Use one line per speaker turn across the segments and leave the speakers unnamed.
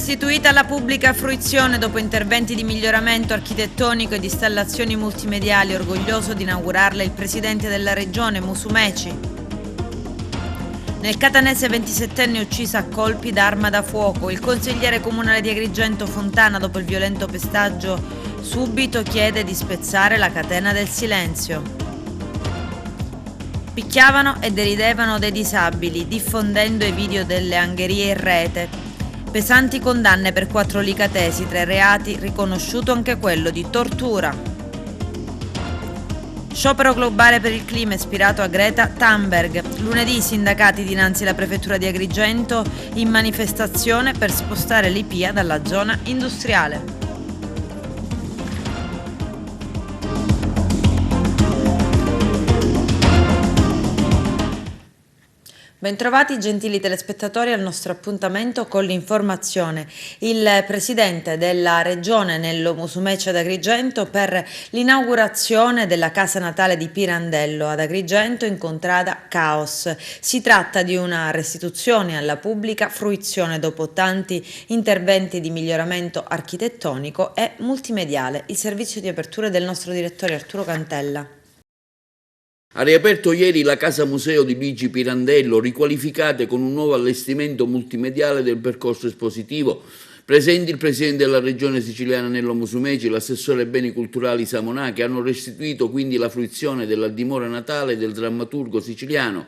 Restituita alla pubblica fruizione dopo interventi di miglioramento architettonico e di installazioni multimediali, orgoglioso di inaugurarla il presidente della regione Musumeci. Nel catanese 27enne uccisa a colpi d'arma da fuoco, il consigliere comunale di Agrigento Fontana, dopo il violento pestaggio subito, chiede di spezzare la catena del silenzio. Picchiavano e deridevano dei disabili, diffondendo i video delle angherie in rete. Pesanti condanne per 4 licatesi, 3 reati, riconosciuto anche quello di tortura. Sciopero globale per il clima ispirato a Greta Thunberg. Lunedì i sindacati dinanzi alla prefettura di Agrigento in manifestazione per spostare l'IPIA dalla zona industriale. Bentrovati gentili telespettatori al nostro appuntamento con l'informazione. Il presidente della regione Nello Musumeci ad Agrigento per l'inaugurazione della casa natale di Pirandello ad Agrigento in contrada Caos. Si tratta di una restituzione alla pubblica fruizione dopo tanti interventi di miglioramento architettonico e multimediale. Il servizio di apertura del nostro direttore Arturo Cantella.
Ha riaperto ieri la Casa Museo di Luigi Pirandello, riqualificata con un nuovo allestimento multimediale del percorso espositivo. Presenti il Presidente della Regione Siciliana Nello Musumeci e l'assessore ai beni culturali Samonà, che hanno restituito quindi la fruizione della dimora natale del drammaturgo siciliano,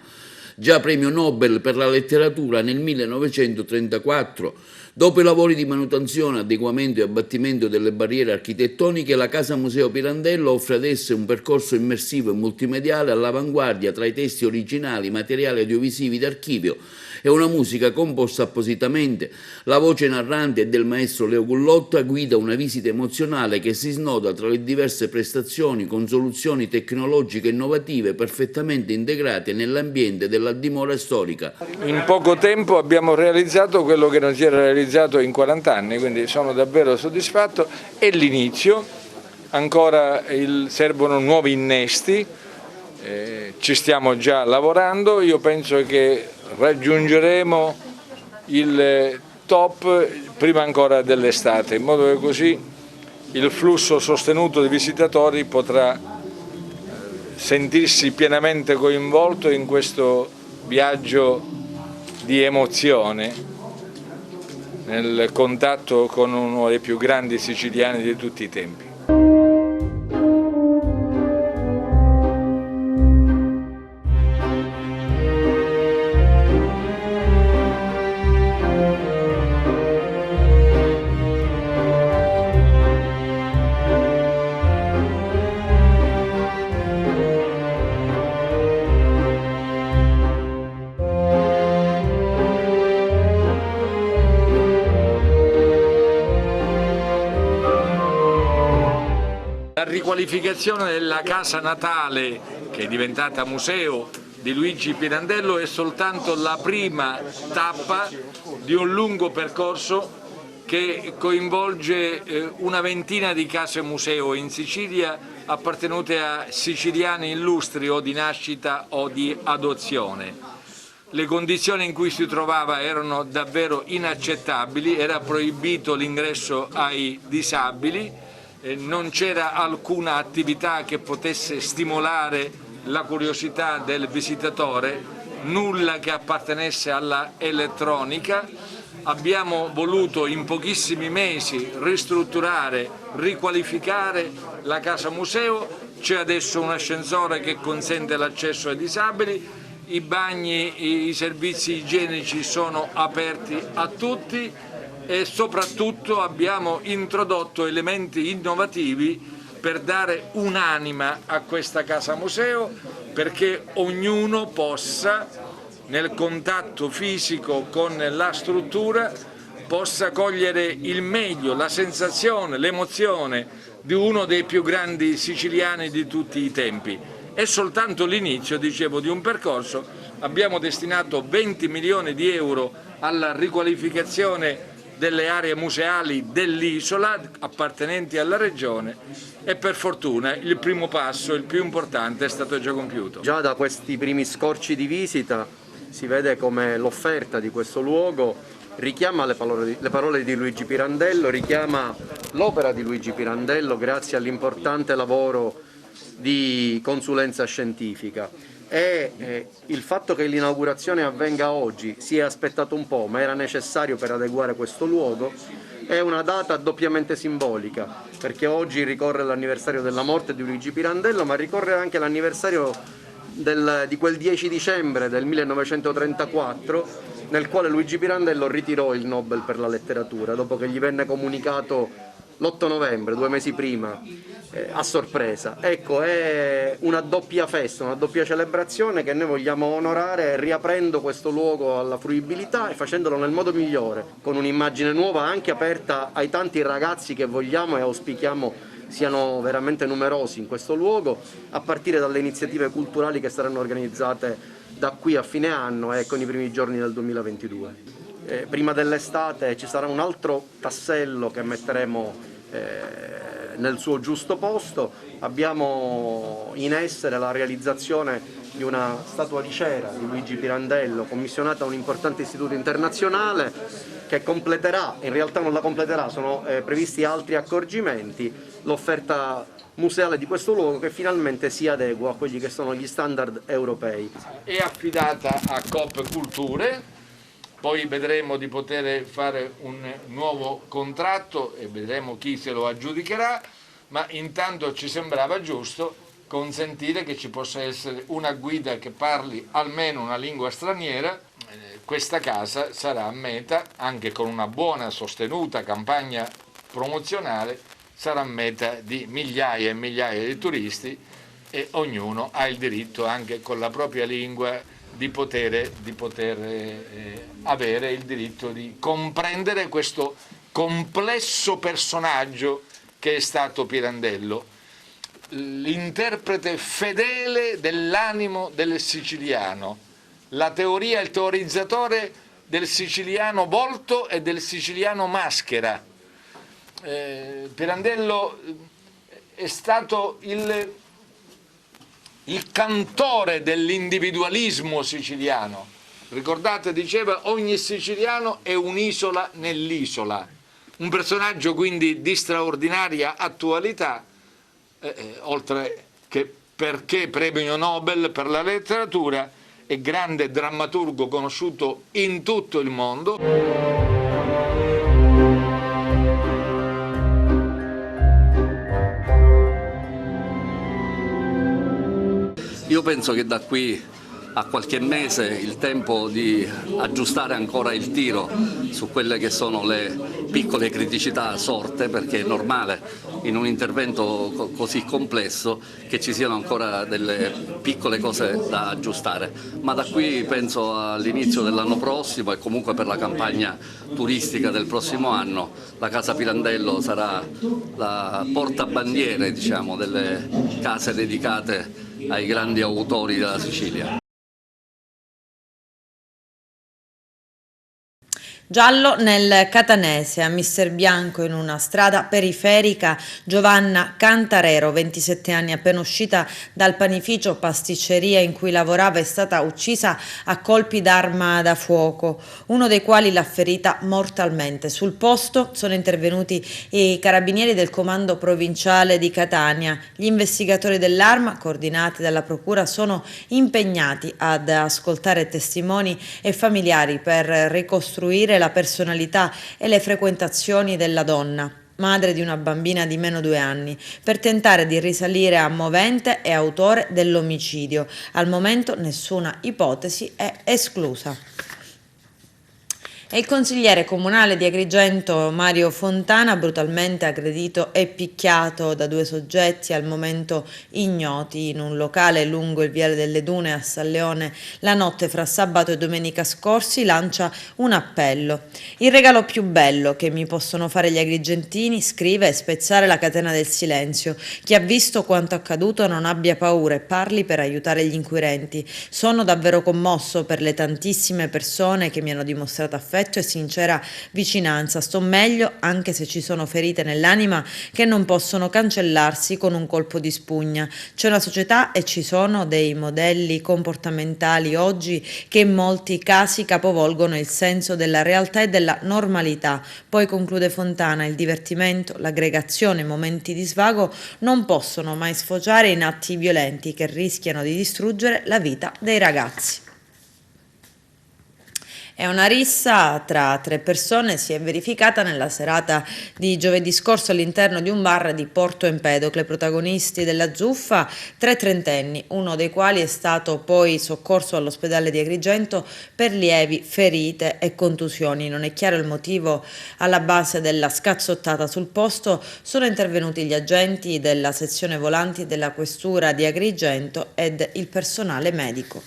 già premio Nobel per la letteratura nel 1934. Dopo i lavori di manutenzione, adeguamento e abbattimento delle barriere architettoniche, la Casa Museo Pirandello offre adesso un percorso immersivo e multimediale all'avanguardia tra i testi originali, materiali audiovisivi d'archivio e una musica composta appositamente. La voce narrante è del maestro Leo Gullotta, guida una visita emozionale che si snoda tra le diverse prestazioni con soluzioni tecnologiche innovative perfettamente integrate nell'ambiente della dimora storica.
In poco tempo abbiamo realizzato quello che non si era realizzato in 40 anni, quindi sono davvero soddisfatto. È l'inizio, ancora servono nuovi innesti, ci stiamo già lavorando. Io penso che raggiungeremo il top prima ancora dell'estate, in modo che così il flusso sostenuto di visitatori potrà sentirsi pienamente coinvolto in questo viaggio di emozione nel contatto con uno dei più grandi siciliani di tutti i tempi. La riqualificazione della casa natale, che è diventata museo, di Luigi Pirandello è soltanto la prima tappa di un lungo percorso che coinvolge una ventina di case museo in Sicilia appartenute a siciliani illustri o di nascita o di adozione. Le condizioni in cui si trovava erano davvero inaccettabili, era proibito l'ingresso ai disabili, non c'era alcuna attività che potesse stimolare la curiosità del visitatore, nulla che appartenesse alla elettronica. Abbiamo voluto in pochissimi mesi ristrutturare, riqualificare la casa museo, c'è adesso un ascensore che consente l'accesso ai disabili, i bagni, i servizi igienici sono aperti a tutti e soprattutto abbiamo introdotto elementi innovativi per dare un'anima a questa casa museo, perché ognuno possa, nel contatto fisico con la struttura, possa cogliere il meglio, la sensazione, l'emozione di uno dei più grandi siciliani di tutti i tempi. È soltanto l'inizio, dicevo, di un percorso. Abbiamo destinato 20 milioni di euro alla riqualificazione delle aree museali dell'isola appartenenti alla regione e per fortuna il primo passo, il più importante, è stato già compiuto.
Già da questi primi scorci di visita si vede come l'offerta di questo luogo richiama le parole di Luigi Pirandello, richiama l'opera di Luigi Pirandello grazie all'importante lavoro di consulenza scientifica. E il fatto che l'inaugurazione avvenga oggi si è aspettato un po', ma era necessario per adeguare questo luogo. È una data doppiamente simbolica, perché oggi ricorre l'anniversario della morte di Luigi Pirandello, ma ricorre anche l'anniversario di quel 10 dicembre del 1934, nel quale Luigi Pirandello ritirò il Nobel per la letteratura, dopo che gli venne comunicato l'8 novembre, 2 mesi prima, a sorpresa. Ecco, è una doppia festa, una doppia celebrazione che noi vogliamo onorare riaprendo questo luogo alla fruibilità e facendolo nel modo migliore, con un'immagine nuova anche aperta ai tanti ragazzi che vogliamo e auspichiamo siano veramente numerosi in questo luogo, a partire dalle iniziative culturali che saranno organizzate da qui a fine anno e con i primi giorni del 2022. Prima dell'estate ci sarà un altro tassello che metteremo nel suo giusto posto. Abbiamo in essere la realizzazione di una statua di cera di Luigi Pirandello commissionata a un importante istituto internazionale che completerà, in realtà non la completerà, sono previsti altri accorgimenti, l'offerta museale di questo luogo che finalmente si adegua a quelli che sono gli standard europei.
È affidata a Coop Culture. Poi vedremo di poter fare un nuovo contratto e vedremo chi se lo aggiudicherà, ma intanto ci sembrava giusto consentire che ci possa essere una guida che parli almeno una lingua straniera. Questa casa sarà meta, anche con una buona sostenuta campagna promozionale, sarà meta di migliaia e migliaia di turisti e ognuno ha il diritto, anche con la propria lingua, di poter avere il diritto di comprendere questo complesso personaggio che è stato Pirandello, l'interprete fedele dell'animo del siciliano, la teoria, il teorizzatore del siciliano volto e del siciliano maschera. Pirandello è stato il cantore dell'individualismo siciliano. Ricordate, diceva, ogni siciliano è un'isola nell'isola. Un personaggio quindi di straordinaria attualità, oltre che perché premio Nobel per la letteratura, è grande drammaturgo conosciuto in tutto il mondo.
Io penso che da qui a qualche mese il tempo di aggiustare ancora il tiro su quelle che sono le piccole criticità sorte, perché è normale in un intervento così complesso che ci siano ancora delle piccole cose da aggiustare, ma da qui penso all'inizio dell'anno prossimo e comunque per la campagna turistica del prossimo anno la Casa Pirandello sarà la portabandiere, diciamo, delle case dedicate ai grandi autori della Sicilia.
Giallo nel Catanese, a Mister Bianco in una strada periferica, Giovanna Cantarero, 27 anni, appena uscita dal panificio pasticceria in cui lavorava, è stata uccisa a colpi d'arma da fuoco, uno dei quali l'ha ferita mortalmente. Sul posto sono intervenuti i carabinieri del comando provinciale di Catania. Gli investigatori dell'arma, coordinati dalla procura, sono impegnati ad ascoltare testimoni e familiari per ricostruire la personalità e le frequentazioni della donna, madre di una bambina di meno 2 anni, per tentare di risalire a movente e autore dell'omicidio. Al momento nessuna ipotesi è esclusa. E il consigliere comunale di Agrigento Mario Fontana, brutalmente aggredito e picchiato da 2 soggetti al momento ignoti in un locale lungo il viale delle Dune a San Leone la notte fra sabato e domenica scorsi, lancia un appello. Il regalo più bello che mi possono fare gli agrigentini, scrive, è spezzare la catena del silenzio. Chi ha visto quanto accaduto non abbia paura e parli per aiutare gli inquirenti. Sono davvero commosso per le tantissime persone che mi hanno dimostrato affetto affetto e sincera vicinanza. Sto meglio anche se ci sono ferite nell'anima che non possono cancellarsi con un colpo di spugna. C'è una società e ci sono dei modelli comportamentali oggi che in molti casi capovolgono il senso della realtà e della normalità. Poi conclude Fontana, il divertimento, l'aggregazione, i momenti di svago non possono mai sfociare in atti violenti che rischiano di distruggere la vita dei ragazzi. E una rissa tra 3 persone si è verificata nella serata di giovedì scorso all'interno di un bar di Porto Empedocle. Protagonisti della zuffa, 3 trentenni, uno dei quali è stato poi soccorso all'ospedale di Agrigento per lievi ferite e contusioni. Non è chiaro il motivo alla base della scazzottata. Sul posto sono intervenuti gli agenti della sezione volanti della questura di Agrigento ed il personale medico.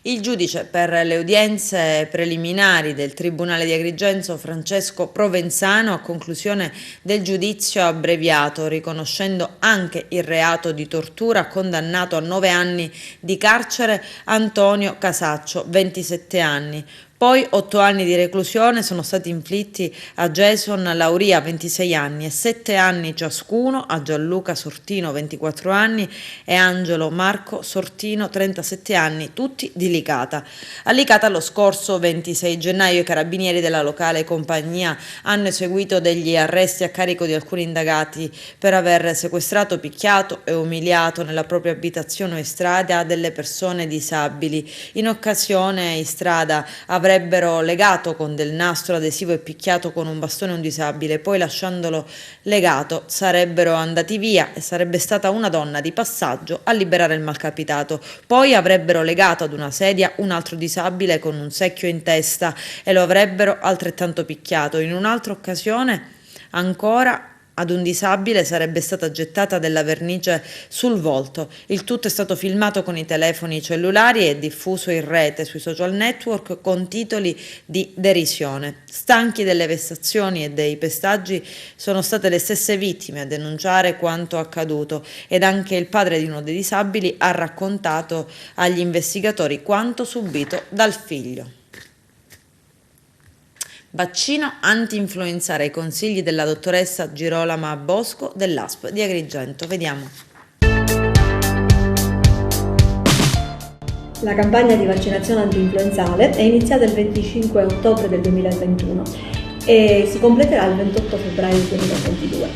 Il giudice per le udienze preliminari del Tribunale di Agrigento, Francesco Provenzano, a conclusione del giudizio abbreviato, riconoscendo anche il reato di tortura, ha condannato a 9 anni di carcere Antonio Casaccio, 27 anni. Poi 8 anni di reclusione sono stati inflitti a Jason Lauria, 26 anni, e 7 anni ciascuno a Gianluca Sortino, 24 anni, e Angelo Marco Sortino, 37 anni, tutti di Licata. A Licata lo scorso 26 gennaio i carabinieri della locale compagnia hanno eseguito degli arresti a carico di alcuni indagati per aver sequestrato, picchiato e umiliato nella propria abitazione o in strada delle persone disabili. In occasione in strada avrebbero legato con del nastro adesivo e picchiato con un bastone un disabile, poi lasciandolo legato sarebbero andati via e sarebbe stata una donna di passaggio a liberare il malcapitato. Poi avrebbero legato ad una sedia un altro disabile con un secchio in testa e lo avrebbero altrettanto picchiato. In un'altra occasione ancora ad un disabile sarebbe stata gettata della vernice sul volto. Il tutto è stato filmato con i telefoni cellulari e diffuso in rete sui social network con titoli di derisione. Stanchi delle vessazioni e dei pestaggi, sono state le stesse vittime a denunciare quanto accaduto ed anche il padre di uno dei disabili ha raccontato agli investigatori quanto subito dal figlio. Vaccino anti-influenzale ai consigli della dottoressa Girolama Bosco dell'ASP di Agrigento. Vediamo.
La campagna di vaccinazione anti-influenzale è iniziata il 25 ottobre del 2021 e si completerà il 28 febbraio del 2022.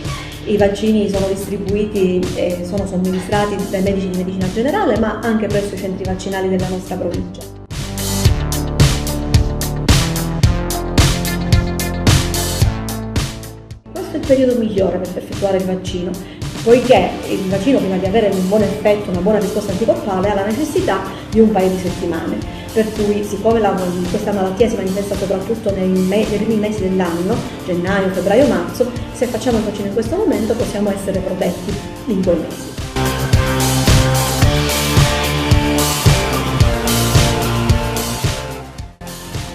I vaccini sono distribuiti e sono somministrati dai medici di medicina generale, ma anche presso i centri vaccinali della nostra provincia. Questo è il periodo migliore per effettuare il vaccino, poiché il vaccino, prima di avere un buon effetto, una buona risposta anticorpale, ha la necessità di un paio di settimane. Per cui, siccome questa malattia si manifesta soprattutto nei primi mesi dell'anno, gennaio, febbraio, marzo, se facciamo il vaccino in questo momento possiamo essere protetti in quei mesi.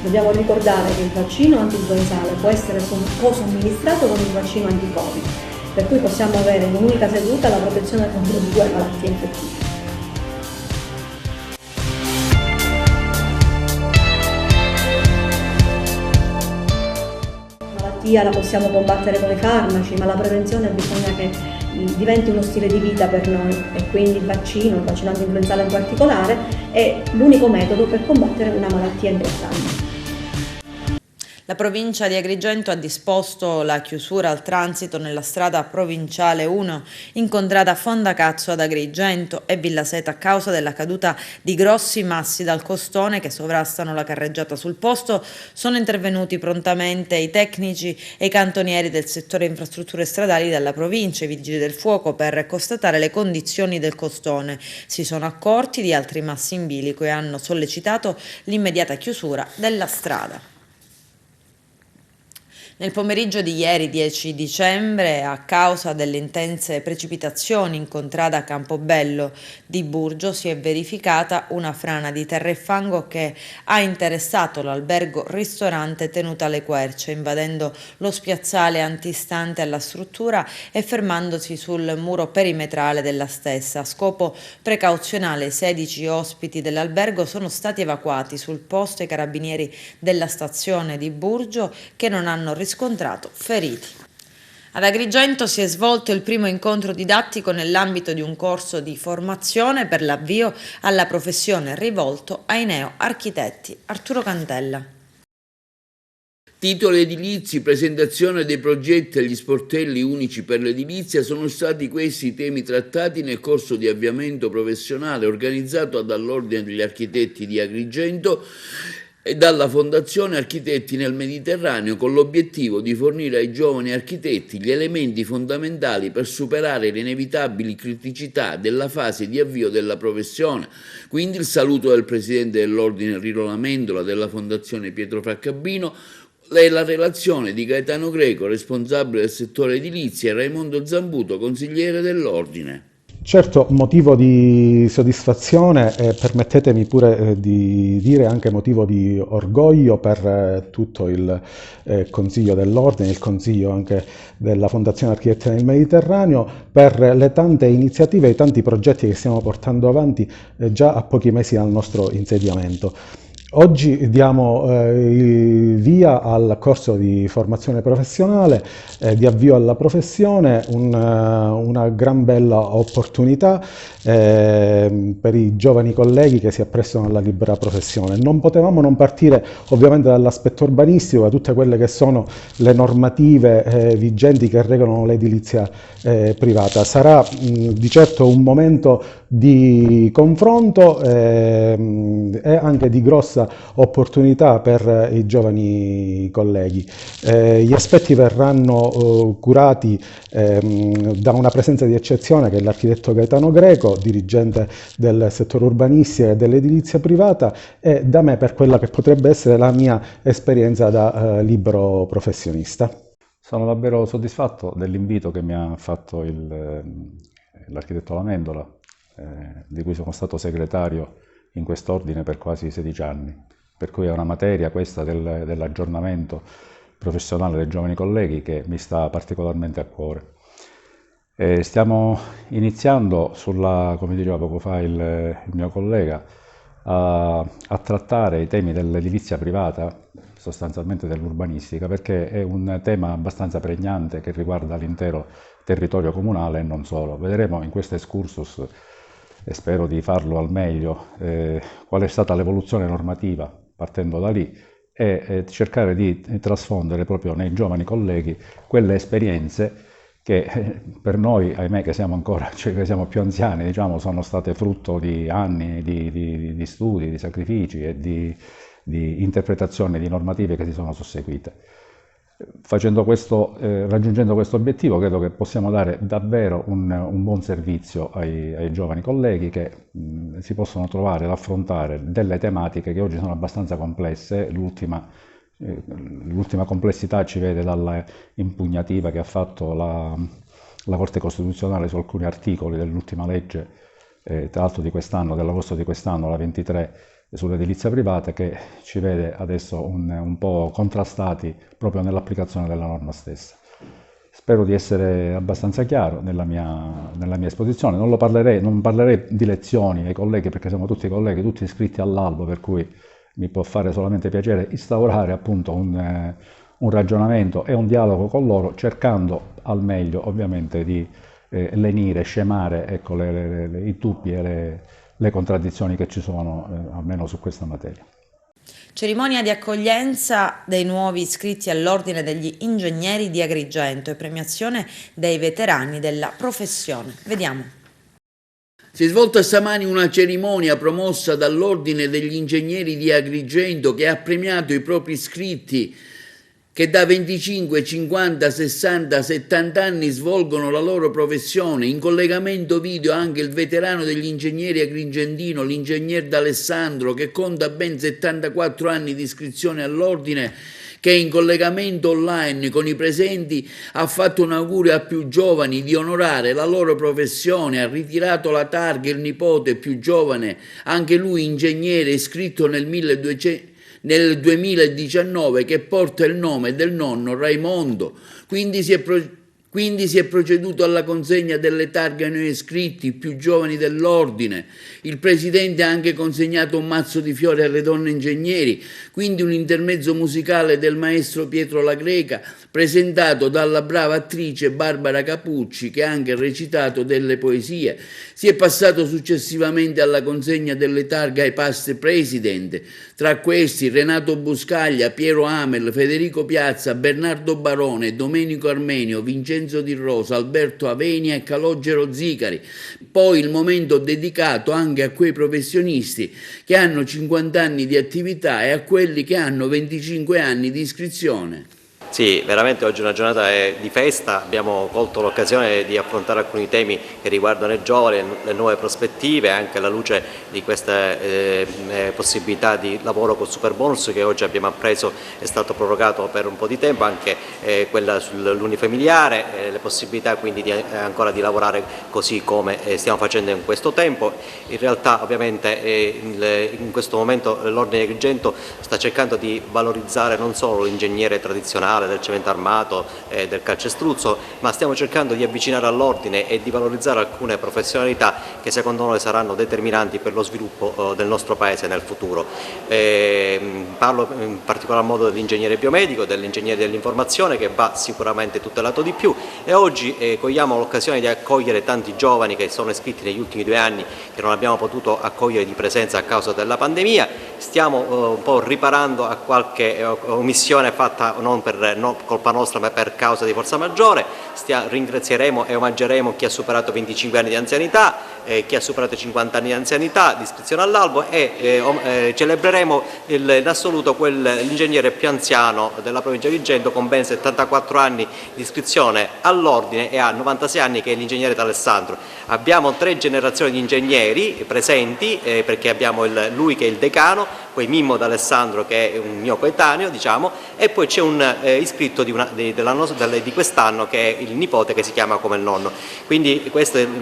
Dobbiamo ricordare che il vaccino anti-influenzale può essere co-somministrato con il vaccino anti-Covid, per cui possiamo avere in un'unica seduta la protezione contro 2 malattie infettive. La malattia la possiamo combattere con i farmaci, ma la prevenzione bisogna che diventi uno stile di vita per noi e quindi il vaccino anti-influenzale in particolare, è l'unico metodo per combattere una malattia importante.
La provincia di Agrigento ha disposto la chiusura al transito nella strada provinciale 1 incontrata Fondacazzo ad Agrigento e Villaseta a causa della caduta di grossi massi dal costone che sovrastano la carreggiata. Sul posto sono intervenuti prontamente i tecnici e i cantonieri del settore infrastrutture stradali della provincia, i vigili del fuoco, per constatare le condizioni del costone. Si sono accorti di altri massi in bilico e hanno sollecitato l'immediata chiusura della strada. Nel pomeriggio di ieri 10 dicembre, a causa delle intense precipitazioni in contrada Campobello di Burgio, si è verificata una frana di terra e fango che ha interessato l'albergo ristorante Tenuta alle Querce, invadendo lo spiazzale antistante alla struttura e fermandosi sul muro perimetrale della stessa. A scopo precauzionale, 16 ospiti dell'albergo sono stati evacuati sul posto. I carabinieri della stazione di Burgio che non hanno riscontrato feriti. Ad Agrigento si è svolto il primo incontro didattico nell'ambito di un corso di formazione per l'avvio alla professione rivolto ai neo-architetti. Arturo Cantella.
Titoli edilizi, presentazione dei progetti agli sportelli unici per l'edilizia sono stati questi i temi trattati nel corso di avviamento professionale organizzato dall'Ordine degli Architetti di Agrigento e dalla Fondazione Architetti nel Mediterraneo, con l'obiettivo di fornire ai giovani architetti gli elementi fondamentali per superare le inevitabili criticità della fase di avvio della professione. Quindi il saluto del Presidente dell'Ordine Rino Lamendola, della Fondazione Pietro Fraccabino, e la relazione di Gaetano Greco, responsabile del settore edilizia, e Raimondo Zambuto, consigliere dell'Ordine.
Certo, motivo di soddisfazione e permettetemi pure di dire anche motivo di orgoglio per tutto il Consiglio dell'Ordine, il Consiglio anche della Fondazione Architetti nel Mediterraneo, per le tante iniziative e i tanti progetti che stiamo portando avanti già a pochi mesi dal nostro insediamento. Oggi diamo il via al corso di formazione professionale, di avvio alla professione, una gran bella opportunità per i giovani colleghi che si apprestano alla libera professione. Non potevamo non partire ovviamente dall'aspetto urbanistico, da tutte quelle che sono le normative vigenti che regolano l'edilizia privata. Sarà di certo un momento di confronto e anche di grossa opportunità per i giovani colleghi. Gli aspetti verranno curati da una presenza di eccezione che è l'architetto Gaetano Greco, dirigente del settore urbanistico e dell'edilizia privata, e da me per quella che potrebbe essere la mia esperienza da libero professionista.
Sono davvero soddisfatto dell'invito che mi ha fatto l'architetto Lamendola, di cui sono stato segretario in quest'ordine per quasi 16 anni, per cui è una materia questa dell'aggiornamento professionale dei giovani colleghi che mi sta particolarmente a cuore. Stiamo iniziando come diceva poco fa il mio collega, a trattare i temi dell'edilizia privata, sostanzialmente dell'urbanistica, perché è un tema abbastanza pregnante che riguarda l'intero territorio comunale e non solo. Vedremo in questo excursus, e spero di farlo al meglio, qual è stata l'evoluzione normativa partendo da lì e cercare di trasfondere proprio nei giovani colleghi quelle esperienze che per noi, ahimè, che siamo più anziani, diciamo, sono state frutto di anni di studi, di sacrifici e di interpretazioni di normative che si sono susseguite. Raggiungendo questo obiettivo, credo che possiamo dare davvero un buon servizio ai giovani colleghi che si possono trovare ad affrontare delle tematiche che oggi sono abbastanza complesse. L'ultima complessità ci vede dalla impugnativa che ha fatto la Corte Costituzionale su alcuni articoli dell'ultima legge, tra l'altro di quest'anno, dell'agosto di quest'anno, la 23, sull'edilizia privata, che ci vede adesso un po' contrastati proprio nell'applicazione della norma stessa. Spero di essere abbastanza chiaro nella mia esposizione. Non parlerei di lezioni ai colleghi, perché siamo tutti colleghi, tutti iscritti all'albo, per cui mi può fare solamente piacere instaurare appunto un ragionamento e un dialogo con loro, cercando al meglio ovviamente di lenire, scemare, ecco, i dubbi e le contraddizioni che ci sono, almeno su questa materia.
Cerimonia di accoglienza dei nuovi iscritti all'Ordine degli Ingegneri di Agrigento e premiazione dei veterani della professione. Vediamo.
Si è svolta stamani una cerimonia promossa dall'Ordine degli Ingegneri di Agrigento che ha premiato i propri iscritti che da 25, 50, 60, 70 anni svolgono la loro professione. In collegamento video anche il veterano degli ingegneri agrigentino, l'ingegner D'Alessandro, che conta ben 74 anni di iscrizione all'ordine, che in collegamento online con i presenti ha fatto un augurio a più giovani di onorare la loro professione, ha ritirato la targa il nipote più giovane, anche lui ingegnere iscritto nel 2019, che porta il nome del nonno Raimondo. Quindi si è proceduto alla consegna delle targhe ai nuovi iscritti, più giovani dell'ordine. Il presidente ha anche consegnato un mazzo di fiori alle donne ingegneri, quindi un intermezzo musicale del maestro Pietro La Greca, presentato dalla brava attrice Barbara Capucci, che ha anche recitato delle poesie. Si è passato successivamente alla consegna delle targhe ai past president, tra questi Renato Buscaglia, Piero Amel, Federico Piazza, Bernardo Barone, Domenico Armenio, Vincenzo Di Rosa, Alberto Avenia e Calogero Zicari. Poi il momento dedicato anche a quei professionisti che hanno 50 anni di attività e a quelli che hanno 25 anni di iscrizione.
Sì, veramente oggi è una giornata di festa, abbiamo colto l'occasione di affrontare alcuni temi che riguardano i giovani, le nuove prospettive, anche alla luce di queste possibilità di lavoro col Superbonus che oggi abbiamo appreso è stato prorogato per un po' di tempo, anche quella sull'unifamiliare, le possibilità quindi ancora di lavorare così come stiamo facendo in questo tempo. In realtà ovviamente in questo momento l'Ordine di Agrigento sta cercando di valorizzare non solo l'ingegnere tradizionale del cemento armato, del calcestruzzo, ma stiamo cercando di avvicinare all'ordine e di valorizzare alcune professionalità che secondo noi saranno determinanti per lo sviluppo del nostro Paese nel futuro. Parlo in particolar modo dell'ingegnere biomedico, dell'ingegnere dell'informazione, che va sicuramente tutelato di più, e oggi cogliamo l'occasione di accogliere tanti giovani che sono iscritti negli ultimi 2 anni che non abbiamo potuto accogliere di presenza a causa della pandemia. Stiamo un po' riparando a qualche omissione fatta non per colpa nostra ma per causa di forza maggiore. Ringrazieremo e omaggeremo chi ha superato 25 anni di anzianità, chi ha superato 50 anni di anzianità di iscrizione all'albo, e celebreremo in assoluto l'ingegnere più anziano della provincia di Agrigento con ben 74 anni di iscrizione all'ordine e ha 96 anni, che è l'ingegnere D'Alessandro. Abbiamo 3 generazioni di ingegneri presenti, perché abbiamo lui che è il decano, poi Mimmo D'Alessandro che è un mio coetaneo, diciamo, e poi c'è un iscritto di quest'anno che è il nipote, che si chiama come il nonno. Quindi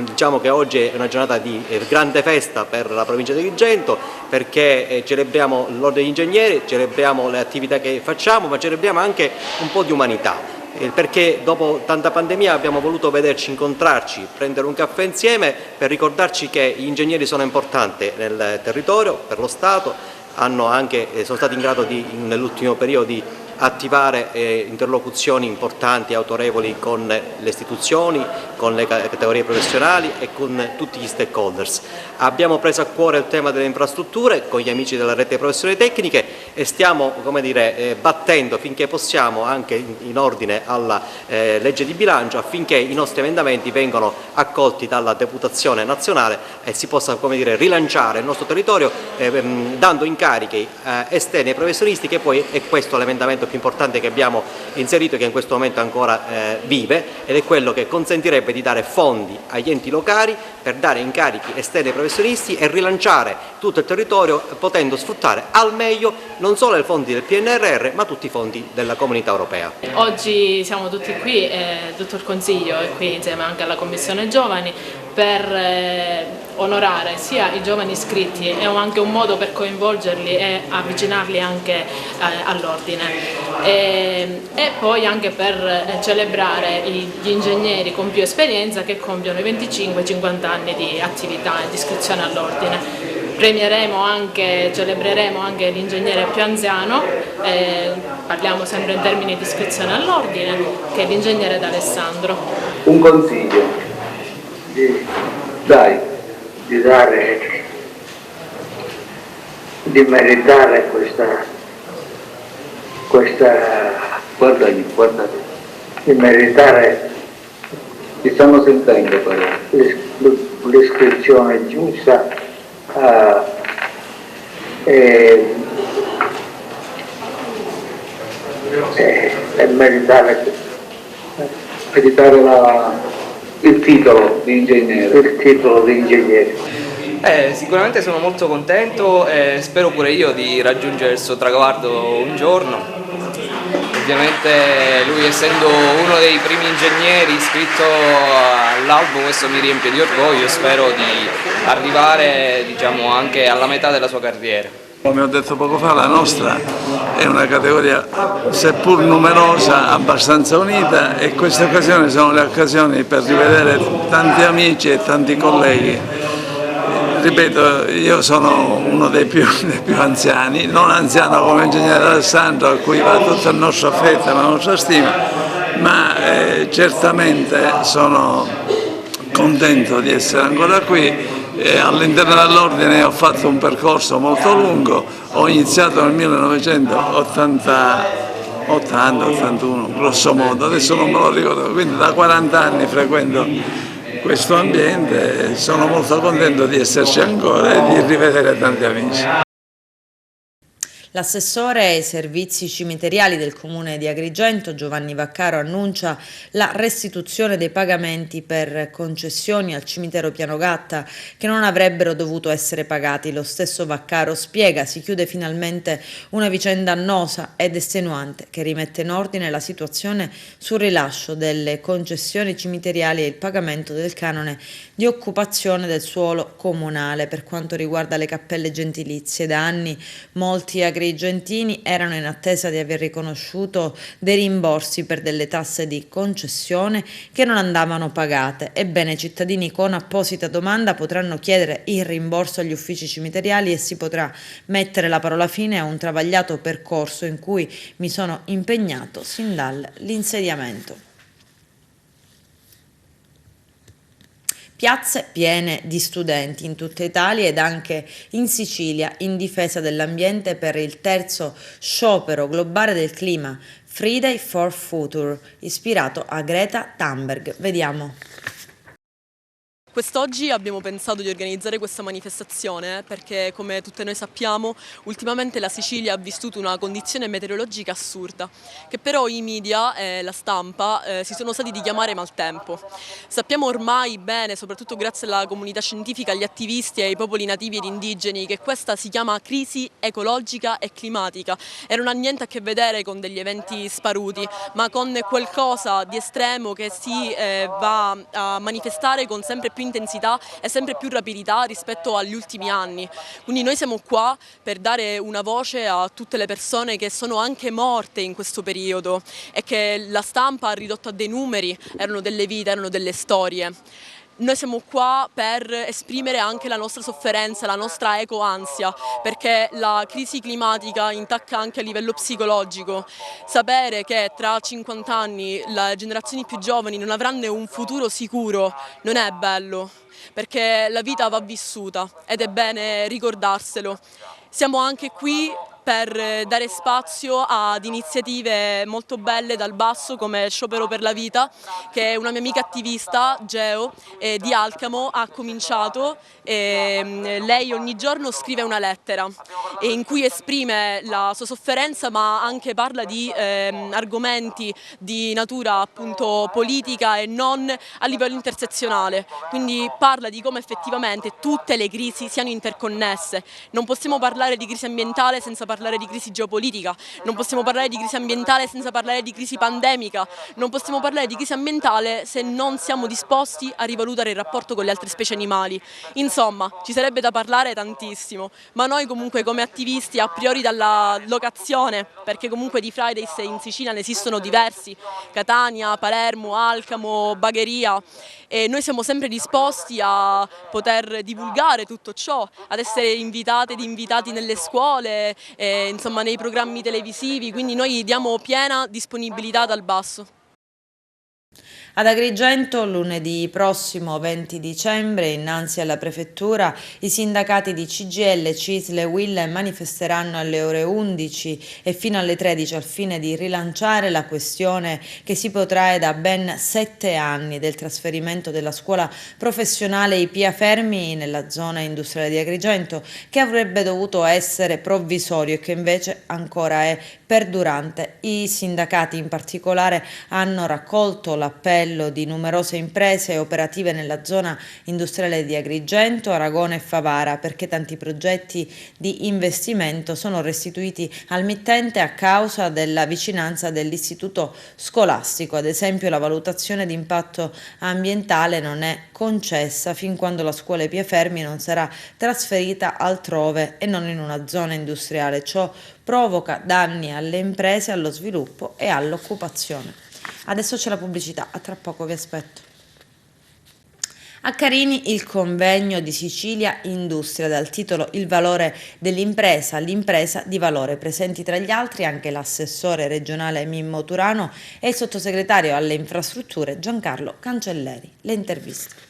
diciamo che oggi è una giornata di grande festa per la provincia di Agrigento, perché celebriamo l'ordine degli ingegneri, celebriamo le attività che facciamo, ma celebriamo anche un po' di umanità. Perché dopo tanta pandemia abbiamo voluto vederci, incontrarci, prendere un caffè insieme per ricordarci che gli ingegneri sono importanti nel territorio, per lo Stato, sono stati in grado nell'ultimo periodo di attivare interlocuzioni importanti e autorevoli con le istituzioni, con le categorie professionali e con tutti gli stakeholders. Abbiamo preso a cuore il tema delle infrastrutture con gli amici della rete professioni tecniche e stiamo, battendo finché possiamo, anche in ordine alla legge di bilancio, affinché i nostri emendamenti vengano accolti dalla deputazione nazionale e si possa, rilanciare il nostro territorio dando incarichi esterni ai professionisti, che poi è questo l'emendamento più importante che abbiamo inserito e che in questo momento ancora vive, ed è quello che consentirebbe di dare fondi agli enti locali per dare incarichi esterni ai professionisti e rilanciare tutto il territorio, potendo sfruttare al meglio non solo i fondi del PNRR ma tutti i fondi della Comunità Europea.
Oggi siamo tutti qui, tutto il Consiglio è qui insieme anche alla Commissione Giovani, per onorare sia i giovani iscritti, è anche un modo per coinvolgerli e avvicinarli anche all'ordine, e poi anche per celebrare gli ingegneri con più esperienza che compiono i 25-50 anni di attività e di iscrizione all'ordine. Celebreremo anche l'ingegnere più anziano, parliamo sempre in termini di iscrizione all'ordine, che è l'ingegnere D'Alessandro.
Un consiglio di meritare di meritare,
ti stanno sentendo però,
l'iscrizione giusta e meritare il titolo di ingegnere.
Sicuramente sono molto contento e spero pure io di raggiungere il suo traguardo un giorno. Ovviamente lui, essendo uno dei primi ingegneri iscritto all'albo, questo mi riempie di orgoglio. Spero di arrivare, diciamo, anche alla metà della sua carriera.
Come ho detto poco fa, la nostra è una categoria seppur numerosa, abbastanza unita, e queste occasioni sono le occasioni per rivedere tanti amici e tanti colleghi. Ripeto, io sono uno dei più anziani, non anziano come ingegnere Alessandro, a cui va tutto il nostro affetto e la nostra stima, ma certamente sono contento di essere ancora qui. All'interno dell'ordine ho fatto un percorso molto lungo, ho iniziato nel 1980-81 grosso modo, adesso non me lo ricordo, quindi da 40 anni frequento questo ambiente e sono molto contento di esserci ancora e di rivedere tanti amici.
L'assessore ai servizi cimiteriali del Comune di Agrigento, Giovanni Vaccaro, annuncia la restituzione dei pagamenti per concessioni al cimitero Pianogatta che non avrebbero dovuto essere pagati. Lo stesso Vaccaro spiega: si chiude finalmente una vicenda annosa ed estenuante che rimette in ordine la situazione sul rilascio delle concessioni cimiteriali e il pagamento del canone di occupazione del suolo comunale. Per quanto riguarda le cappelle gentilizie, da anni molti agrigentini erano in attesa di aver riconosciuto dei rimborsi per delle tasse di concessione che non andavano pagate. Ebbene, i cittadini con apposita domanda potranno chiedere il rimborso agli uffici cimiteriali e si potrà mettere la parola fine a un travagliato percorso in cui mi sono impegnato sin dall'insediamento. Piazze piene di studenti in tutta Italia ed anche in Sicilia in difesa dell'ambiente per il terzo sciopero globale del clima, Friday for Future, ispirato a Greta Thunberg. Vediamo.
Quest'oggi abbiamo pensato di organizzare questa manifestazione perché, come tutte noi sappiamo, ultimamente la Sicilia ha vissuto una condizione meteorologica assurda, che però i media e la stampa si sono stati di chiamare maltempo. Sappiamo ormai bene, soprattutto grazie alla comunità scientifica, agli attivisti e ai popoli nativi ed indigeni, che questa si chiama crisi ecologica e climatica e non ha niente a che vedere con degli eventi sparuti, ma con qualcosa di estremo che si va a manifestare con sempre più intensità e sempre più rapidità rispetto agli ultimi anni. Quindi noi siamo qua per dare una voce a tutte le persone che sono anche morte in questo periodo e che la stampa ha ridotto a dei numeri, erano delle vite, erano delle storie. Noi siamo qua per esprimere anche la nostra sofferenza, la nostra ecoansia, perché la crisi climatica intacca anche a livello psicologico. Sapere che tra 50 anni le generazioni più giovani non avranno un futuro sicuro non è bello, perché la vita va vissuta ed è bene ricordarselo. Siamo anche qui per dare spazio ad iniziative molto belle dal basso come Sciopero per la Vita, che una mia amica attivista, Geo, di Alcamo, ha cominciato. Lei ogni giorno scrive una lettera in cui esprime la sua sofferenza, ma anche parla di argomenti di natura appunto politica e non a livello intersezionale, quindi parla di come effettivamente tutte le crisi siano interconnesse. Non possiamo parlare di crisi ambientale senza parlare di crisi geopolitica, non possiamo parlare di crisi ambientale senza parlare di crisi pandemica, non possiamo parlare di crisi ambientale se non siamo disposti a rivalutare il rapporto con le altre specie animali. Insomma, ci sarebbe da parlare tantissimo, ma noi comunque come attivisti, a priori dalla locazione, perché comunque di Fridays in Sicilia ne esistono diversi, Catania, Palermo, Alcamo, Bagheria, e noi siamo sempre disposti a poter divulgare tutto ciò, ad essere invitate ed invitati nelle scuole, insomma nei programmi televisivi, quindi noi diamo piena disponibilità dal basso.
Ad Agrigento, lunedì prossimo 20 dicembre, innanzi alla prefettura, i sindacati di CGIL, CISL e UIL manifesteranno alle ore 11 e fino alle 13 al fine di rilanciare la questione che si protrae da ben 7 anni del trasferimento della scuola professionale Ipia Fermi nella zona industriale di Agrigento, che avrebbe dovuto essere provvisorio e che invece ancora è perdurante. I sindacati in particolare hanno raccolto l'appello di numerose imprese operative nella zona industriale di Agrigento, Aragona e Favara, perché tanti progetti di investimento sono restituiti al mittente a causa della vicinanza dell'istituto scolastico. Ad esempio, la valutazione di impatto ambientale non è concessa fin quando la scuola Ipia Fermi non sarà trasferita altrove e non in una zona industriale. Ciò provoca danni alle imprese, allo sviluppo e all'occupazione. Adesso c'è la pubblicità, a tra poco vi aspetto. A Carini il convegno di Sicilia Industria dal titolo Il valore dell'impresa, l'impresa di valore. Presenti tra gli altri anche l'assessore regionale Mimmo Turano e il sottosegretario alle infrastrutture Giancarlo Cancelleri. Le interviste.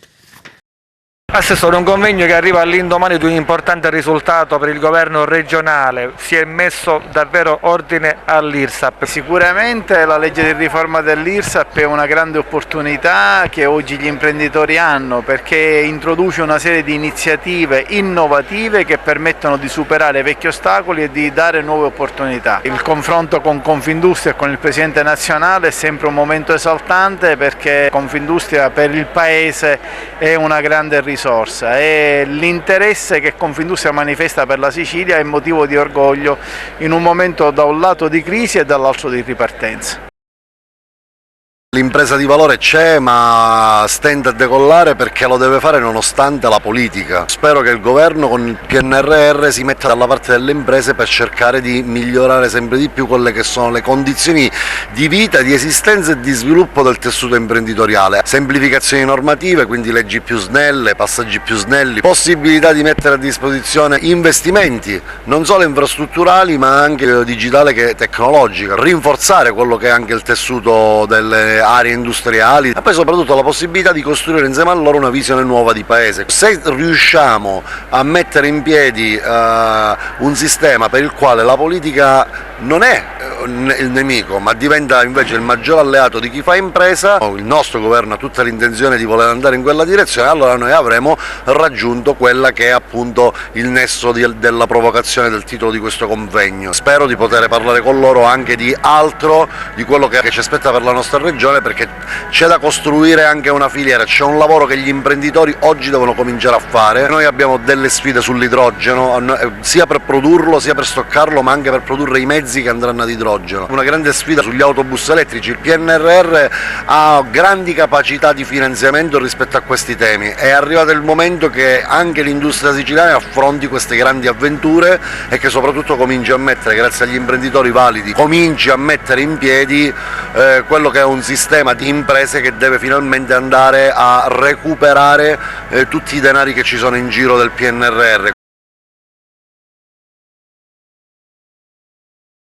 Assessore, un convegno che arriva all'indomani di un importante risultato per il governo regionale, si è messo davvero ordine all'IRSAP.
Sicuramente la legge di riforma dell'IRSAP è una grande opportunità che oggi gli imprenditori hanno, perché introduce una serie di iniziative innovative che permettono di superare vecchi ostacoli e di dare nuove opportunità. Il confronto con Confindustria e con il Presidente nazionale è sempre un momento esaltante, perché Confindustria per il Paese è una grande risorsa e l'interesse che Confindustria manifesta per la Sicilia è motivo di orgoglio in un momento da un lato di crisi e dall'altro di ripartenza.
L'impresa di valore c'è, ma stenta a decollare perché lo deve fare nonostante la politica. Spero che il governo con il PNRR si metta dalla parte delle imprese per cercare di migliorare sempre di più quelle che sono le condizioni di vita, di esistenza e di sviluppo del tessuto imprenditoriale. Semplificazioni normative, quindi leggi più snelle, passaggi più snelli, possibilità di mettere a disposizione investimenti, non solo infrastrutturali ma anche digitale che tecnologica, rinforzare quello che è anche il tessuto delle aree industriali e poi soprattutto la possibilità di costruire insieme a loro una visione nuova di paese. Se riusciamo a mettere in piedi un sistema per il quale la politica non è il nemico ma diventa invece il maggior alleato di chi fa impresa, il nostro governo ha tutta l'intenzione di voler andare in quella direzione, allora noi avremo raggiunto quella che è appunto il nesso della provocazione del titolo di questo convegno. Spero di poter parlare con loro anche di altro, di quello che ci aspetta per la nostra regione, perché c'è da costruire anche una filiera, c'è un lavoro che gli imprenditori oggi devono cominciare a fare. Noi abbiamo delle sfide sull'idrogeno, sia per produrlo, sia per stoccarlo, ma anche per produrre i mezzi che andranno ad idrogeno. Una grande sfida sugli autobus elettrici, il PNRR ha grandi capacità di finanziamento rispetto a questi temi, è arrivato il momento che anche l'industria siciliana affronti queste grandi avventure e che soprattutto cominci a mettere, grazie agli imprenditori validi, cominci a mettere in piedi quello che è un sistema di imprese che deve finalmente andare a recuperare tutti i denari che ci sono in giro del PNRR.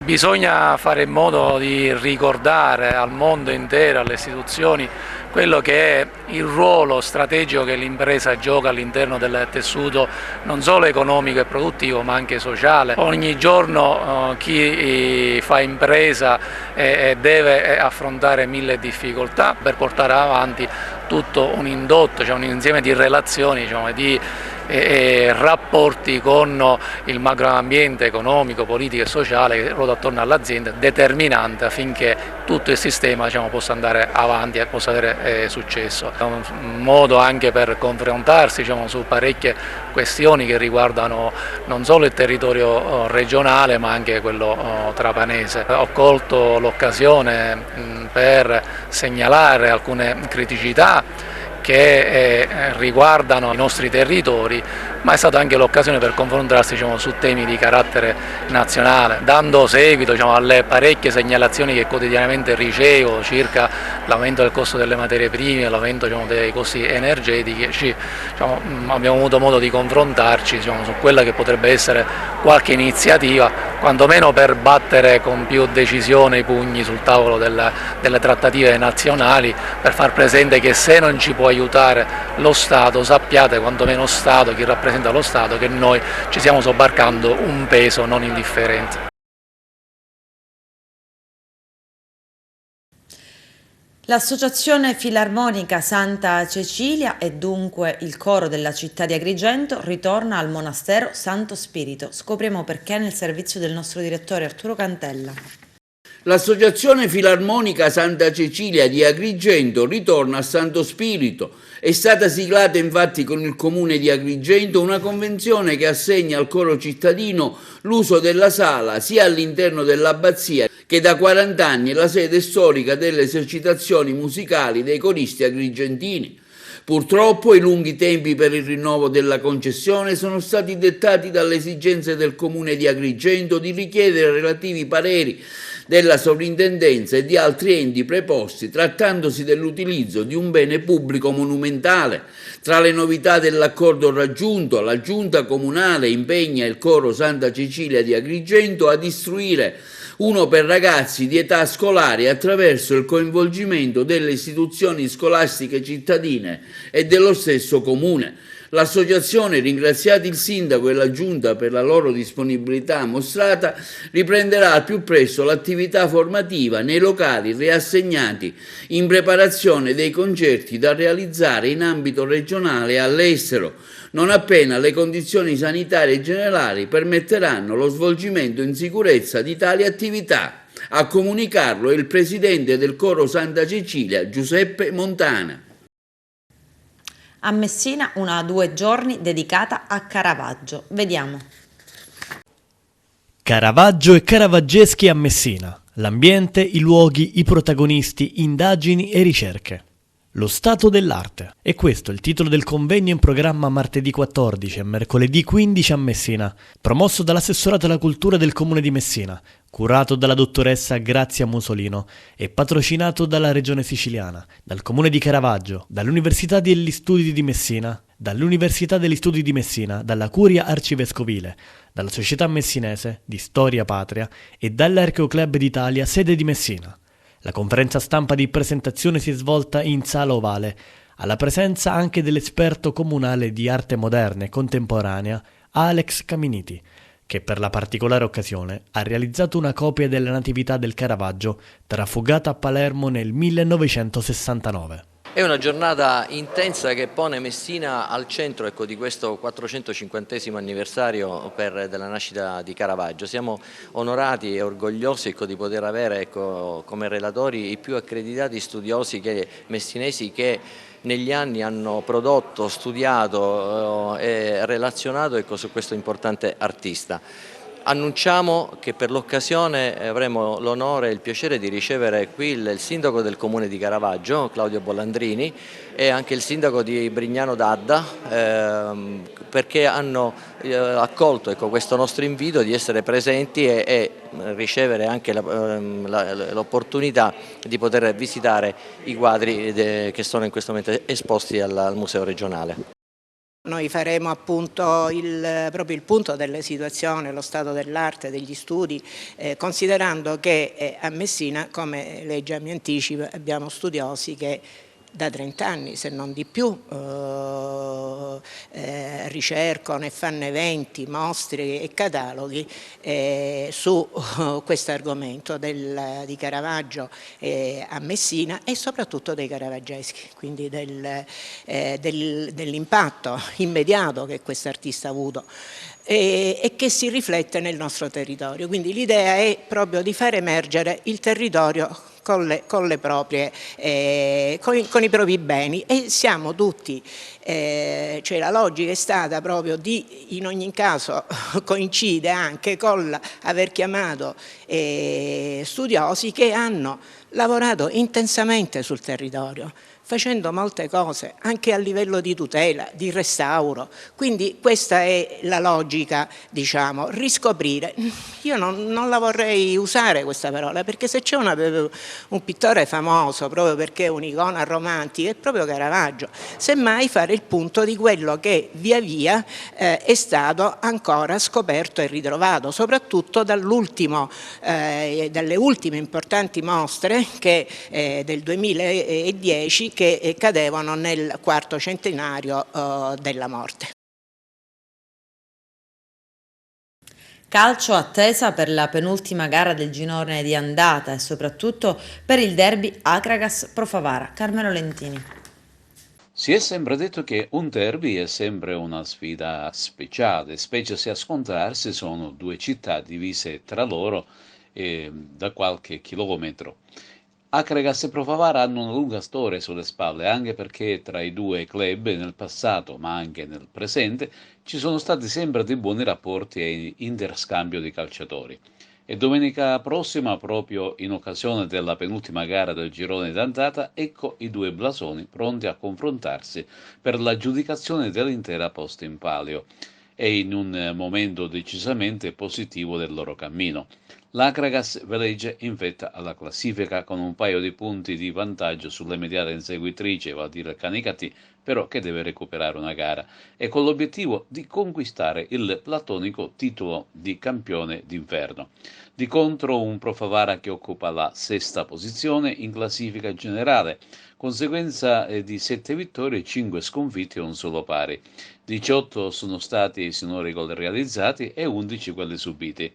Bisogna fare in modo di ricordare al mondo intero, alle istituzioni, quello che è il ruolo strategico che l'impresa gioca all'interno del tessuto non solo economico e produttivo ma anche sociale. Ogni giorno chi fa impresa deve affrontare mille difficoltà per portare avanti tutto un indotto, cioè un insieme di relazioni, di rapporti con il macroambiente economico, politico e sociale che ruota attorno all'azienda, determinante affinché tutto il sistema possa andare avanti e possa avere successo. È un modo anche per confrontarsi su parecchie questioni che riguardano non solo il territorio regionale ma anche quello trapanese. Ho colto l'occasione per segnalare alcune criticità che riguardano i nostri territori, ma è stata anche l'occasione per confrontarsi su temi di carattere nazionale, dando seguito alle parecchie segnalazioni che quotidianamente ricevo circa l'aumento del costo delle materie prime, l'aumento dei costi energetici. Abbiamo avuto modo di confrontarci su quella che potrebbe essere qualche iniziativa, quantomeno per battere con più decisione i pugni sul tavolo delle trattative nazionali, per far presente che se non ci può aiutare lo Stato, sappiate quantomeno Stato, chi rappresenta lo Stato, che noi ci stiamo sobbarcando un peso non indifferente.
L'Associazione Filarmonica Santa Cecilia e dunque il coro della città di Agrigento ritorna al monastero Santo Spirito. Scopriamo perché nel servizio del nostro direttore Arturo Cantella.
L'Associazione Filarmonica Santa Cecilia di Agrigento ritorna a Santo Spirito. È stata siglata infatti con il Comune di Agrigento una convenzione che assegna al coro cittadino l'uso della sala sia all'interno dell'abbazia che da 40 anni è la sede storica delle esercitazioni musicali dei coristi agrigentini. Purtroppo i lunghi tempi per il rinnovo della concessione sono stati dettati dalle esigenze del Comune di Agrigento di richiedere relativi pareri della sovrintendenza e di altri enti preposti, trattandosi dell'utilizzo di un bene pubblico monumentale. Tra le novità dell'accordo raggiunto, la Giunta Comunale impegna il coro Santa Cecilia di Agrigento ad istruire uno per ragazzi di età scolare attraverso il coinvolgimento delle istituzioni scolastiche cittadine e dello stesso Comune. L'associazione, ringraziati il sindaco e la giunta per la loro disponibilità mostrata, riprenderà al più presto l'attività formativa nei locali riassegnati in preparazione dei concerti da realizzare in ambito regionale e all'estero, non appena le condizioni sanitarie generali permetteranno lo svolgimento in sicurezza di tali attività. A comunicarlo è il presidente del coro Santa Cecilia, Giuseppe Montana.
A Messina una 2 giorni dedicata a Caravaggio. Vediamo.
Caravaggio e caravaggeschi a Messina. L'ambiente, i luoghi, i protagonisti, indagini e ricerche. Lo stato dell'arte. E questo è il titolo del convegno in programma martedì 14 e mercoledì 15 a Messina, promosso dall'assessorato alla cultura del comune di Messina, curato dalla dottoressa Grazia Musolino e patrocinato dalla regione siciliana, dal comune di Caravaggio, dall'Università degli Studi di Messina, dalla Curia Arcivescovile, dalla Società Messinese di Storia Patria e dall'Archeoclub d'Italia, sede di Messina. La conferenza stampa di presentazione si è svolta in Sala Ovale, alla presenza anche dell'esperto comunale di arte moderna e contemporanea Alex Caminiti, che per la particolare occasione ha realizzato una copia della Natività del Caravaggio trafugata a Palermo nel 1969.
È una giornata intensa che pone Messina al centro di questo 450° anniversario della nascita di Caravaggio. Siamo onorati e orgogliosi di poter avere come relatori i più accreditati studiosi messinesi che negli anni hanno prodotto, studiato e relazionato su questo importante artista. Annunciamo che per l'occasione avremo l'onore e il piacere di ricevere qui il sindaco del comune di Caravaggio, Claudio Bollandrini, e anche il sindaco di Brignano d'Adda, perché hanno accolto questo nostro invito di essere presenti e ricevere anche l'opportunità di poter visitare i quadri che sono in questo momento esposti al Museo regionale.
Noi faremo appunto proprio il punto della situazione, lo stato dell'arte, degli studi, considerando che a Messina, come lei già mi anticipa, abbiamo studiosi che da 30 anni, se non di più, ricercano e fanno eventi, mostre e cataloghi su questo argomento di Caravaggio a Messina e soprattutto dei caravaggeschi, quindi dell'impatto immediato che questo artista ha avuto e che si riflette nel nostro territorio. Quindi l'idea è proprio di far emergere il territorio con i propri beni, e siamo tutti, cioè la logica è stata proprio di, in ogni caso coincide anche con aver chiamato studiosi che hanno lavorato intensamente sul territorio, facendo molte cose anche a livello di tutela, di restauro, quindi questa è la logica, diciamo, riscoprire. Io non la vorrei usare questa parola, perché se c'è un pittore famoso proprio perché è un'icona romantica è proprio Caravaggio, semmai fare il punto di quello che via via è stato ancora scoperto e ritrovato, soprattutto dalle ultime importanti mostre del 2010 che cadevano nel quarto centenario della morte.
Calcio attesa per la penultima gara del girone di andata e soprattutto per il derby Akragas-Pro Favara. Carmelo Lentini.
Si è sempre detto che un derby è sempre una sfida speciale, specie se a scontrarsi sono due città divise tra loro da qualche chilometro. Akragas e Pro Favara hanno una lunga storia sulle spalle, anche perché tra i due club nel passato, ma anche nel presente, ci sono stati sempre dei buoni rapporti e interscambio di calciatori. E domenica prossima, proprio in occasione della penultima gara del girone d'andata, ecco i due blasoni pronti a confrontarsi per l'aggiudicazione dell'intera posta in palio e in un momento decisamente positivo del loro cammino. L'Akragas veleggia in vetta alla classifica con un paio di punti di vantaggio sull'immediata inseguitrice, vale a dire Canicattì, però che deve recuperare una gara, e con l'obiettivo di conquistare il platonico titolo di campione d'inverno. Di contro un Pro Favara che occupa la sesta posizione in classifica generale, conseguenza di 7 vittorie, 5 sconfitte e un solo pari. 18 sono stati i sinori gol realizzati e 11 quelli subiti.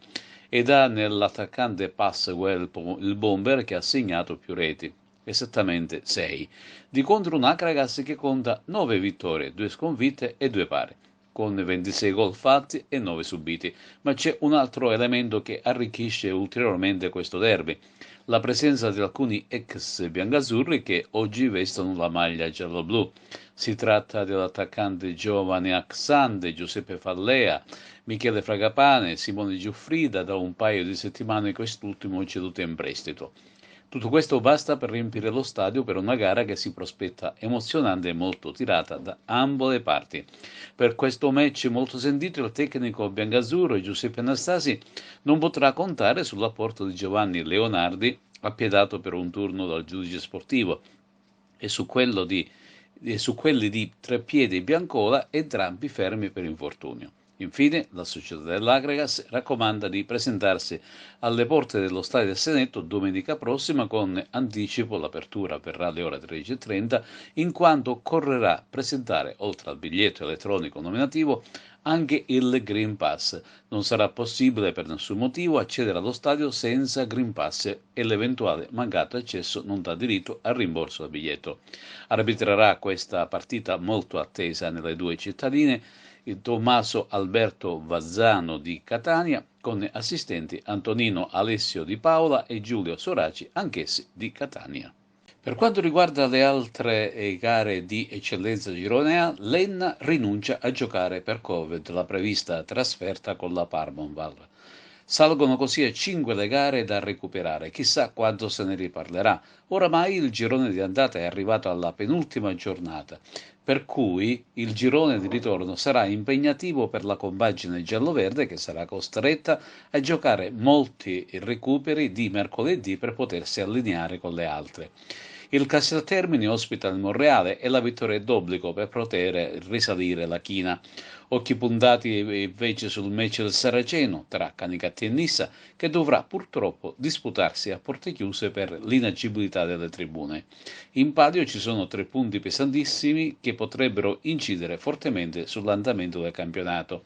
Ed ha nell'attaccante Passewell il bomber che ha segnato più reti, esattamente 6, di contro un Akragas che conta 9 vittorie, 2 sconfitte e 2 pari, con 26 gol fatti e 9 subiti. Ma c'è un altro elemento che arricchisce ulteriormente questo derby, la presenza di alcuni ex biancazzurri che oggi vestono la maglia giallo-blu. Si tratta dell'attaccante giovane Axande, Giuseppe Fallea, Michele Fragapane, Simone Giuffrida, da un paio di settimane quest'ultimo ceduto in prestito. Tutto questo basta per riempire lo stadio per una gara che si prospetta emozionante e molto tirata da ambo le parti. Per questo match molto sentito il tecnico biancazzurro Giuseppe Anastasi non potrà contare sull'apporto di Giovanni Leonardi, appiedato per un turno dal giudice sportivo, e su quelli di Treppiedi e Biancola, entrambi fermi per infortunio. Infine, la società dell'Akragas raccomanda di presentarsi alle porte dello Stadio del Senetto domenica prossima con anticipo. L'apertura avverrà alle ore 13:30, in quanto occorrerà presentare, oltre al biglietto elettronico nominativo, anche il Green Pass. Non sarà possibile per nessun motivo accedere allo stadio senza Green Pass e l'eventuale mancato accesso non dà diritto al rimborso del biglietto. Arbitrerà questa partita molto attesa nelle due cittadine il Tommaso Alberto Vazzano di Catania, con assistenti Antonino Alessio Di Paola e Giulio Soraci, anch'essi di Catania. Per quanto riguarda le altre gare di eccellenza Girone A, l'Enna rinuncia a giocare per Covid la prevista trasferta con la Parmonval. Salgono così a 5 le gare da recuperare, chissà quando se ne riparlerà. Oramai il girone di andata è arrivato alla penultima giornata, per cui il girone di ritorno sarà impegnativo per la compagine gialloverde, che sarà costretta a giocare molti recuperi di mercoledì per potersi allineare con le altre. Il Casteltermini ospita il Monreale e la vittoria è d'obbligo per poter risalire la china. Occhi puntati invece sul match del Saraceno tra Canicattì e Nissa, che dovrà purtroppo disputarsi a porte chiuse per l'inagibilità delle tribune. In palio ci sono 3 punti pesantissimi che potrebbero incidere fortemente sull'andamento del campionato.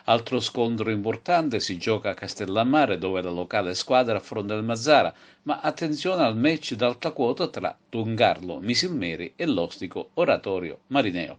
Altro scontro importante si gioca a Castellammare, dove la locale squadra affronta il Mazzara, ma attenzione al match d'alta quota tra Dongarlo Misilmeri e l'Ostico Oratorio Marineo.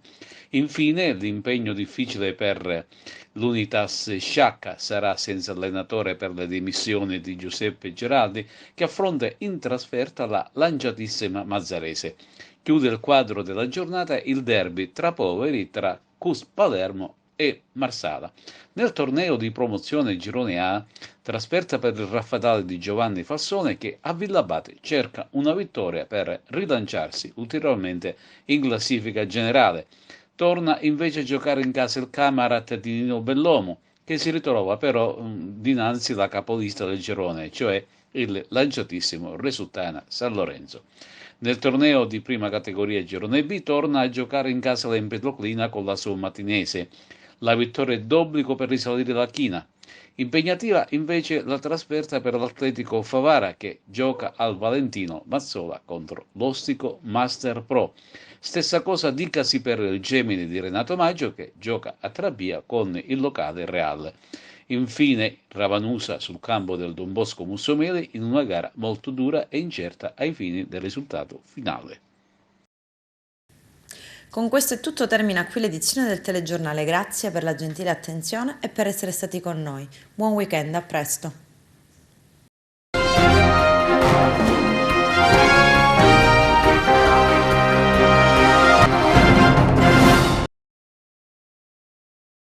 Infine, l'impegno difficile per l'Unitas Sciacca sarà senza allenatore per le dimissioni di Giuseppe Geraldi, che affronta in trasferta la lanciatissima Mazzarese. Chiude il quadro della giornata il derby tra poveri tra Cus Palermo e Marsala. Nel torneo di promozione Girone A, trasferta per il Raffadale di Giovanni Fassone, che a Villabate cerca una vittoria per rilanciarsi ulteriormente in classifica generale. Torna invece a giocare in casa il Camarat di Nino Bellomo, che si ritrova però dinanzi alla capolista del girone, cioè il lanciatissimo Resultana San Lorenzo. Nel torneo di prima categoria Girone B torna a giocare in casa l'Empedoclina con la Sommatinese. La vittoria è d'obbligo per risalire la china. Impegnativa invece la trasferta per l'Atletico Favara, che gioca al Valentino Mazzola contro l'Ostico Master Pro. Stessa cosa dicasi per il Gemini di Renato Maggio, che gioca a Trabia con il locale Real. Infine Ravanusa sul campo del Don Bosco Mussomeli in una gara molto dura e incerta ai fini del risultato finale.
Con questo è tutto, termina qui l'edizione del telegiornale. Grazie per la gentile attenzione e per essere stati con noi. Buon weekend, a presto.